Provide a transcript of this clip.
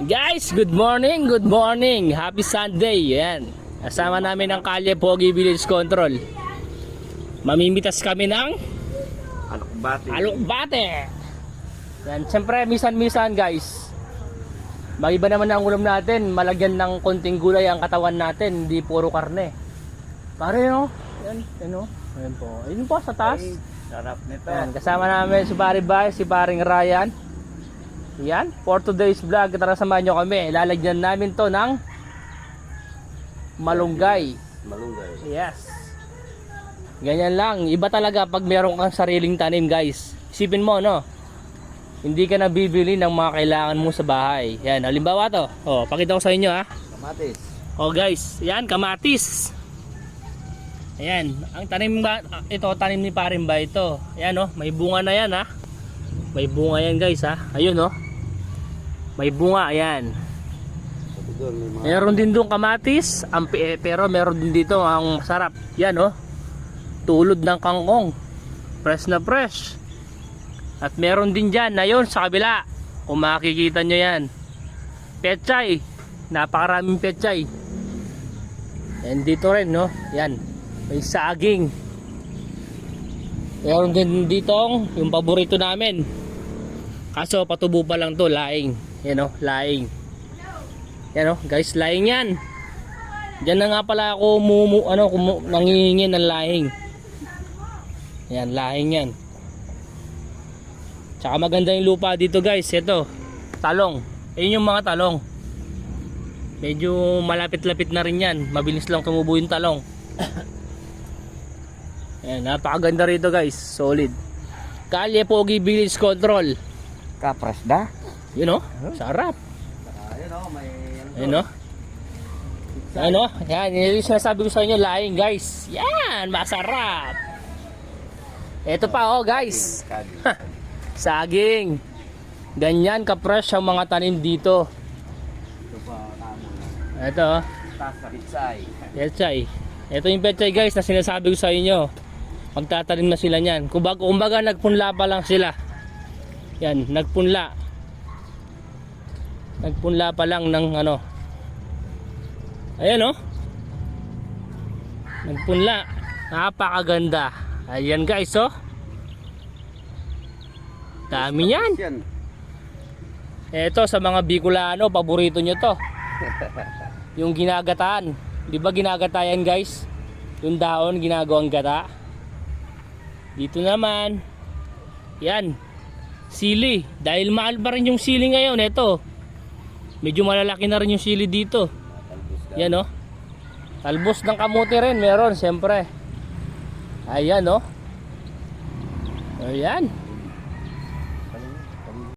Guys, good morning, good morning. Happy Sunday. Yan. Kasama namin ang Kalye Pogi Village Control. Mamimitas kami ng alokbate. Yan, siyempre misan-misan guys. Magiba naman ang ulam natin, malagyan ng konting gulay ang katawan natin, hindi puro karne. Pare no? Yan, ano? Ayan po. Ayun po sa taas. Sarap nito. Yan, kasama namin si Pare Bay, si Paring Ryan. Yan, for today's vlog, tara samahan nyo kami. Lalagyan namin to ng malunggay. Malunggay. Yes. Ganyan lang. Iba talaga pag meron kang sariling tanim guys. Isipin mo no, hindi ka na bibili ng mga kailangan mo sa bahay. Yan, halimbawa to. Oh, pakita ko sa inyo ha. Kamatis. Oh guys, yan kamatis. Ayan, ang tanim ba, ito tanim ni Paring Bay ito. Ayan oh, may bunga na yan ha. May bunga yan guys ha. Ayun oh. May bunga ayan. Meron din doon kamatis, pero meron din dito ang masarap. Yan oh. Tulod ng kangkong. Fresh na fresh. At meron din dyan na yun sa kabila. Kung makikita nyo yan. Pechay. Napakaraming pechay. And dito rin no. Yan. May saging. Meron din dito yung paborito namin. Kaso patubo pa lang to, laing. Yan o, laing. Yan o, guys, laing yan. Diyan na nga pala ako nangihingi ng laing. Yan, laing yan. Tsaka maganda yung lupa dito guys. Ito, talong. Ayun yung mga talong. Medyo malapit-lapit na rin yan. Mabilis lang tumubo yung talong. Yan, napakaganda rito guys. Solid. Kalye Pogi Village Control. Kapras da. Yun o, sarap. Ayun o, may... Ayun o. Ayun o, yan. Yung sinasabi ko sa inyo, laing guys. Yan, masarap. Ito pa o guys. Saging. Ganyan ka-fresh ang mga tanim dito. Ito pa, tamo na. Ito o. Tas sa pitsay. Pechay. Ito yung pechay guys na sinasabi ko sa inyo. Magtatanim na sila niyan. Kumbaga nagpunla pa lang sila. Yan, nagpunla. Nagpunla pa lang ng ano. Ayan oh. Nagpunla. Napakaganda. Ayan guys oh. Dami yan. Ito sa mga Bicolano, paborito nyo to. Yung ginagataan. Di ba ginagatayan guys? Yung daon ginagawang gata. Dito naman. Yan. Sili. Dahil mahal pa rin yung sili ngayon. Ito. Medyo malalaki na rin yung sili dito. Yan o. Talbos ng kamuti rin. Meron siyempre. Ayan o. Ayan.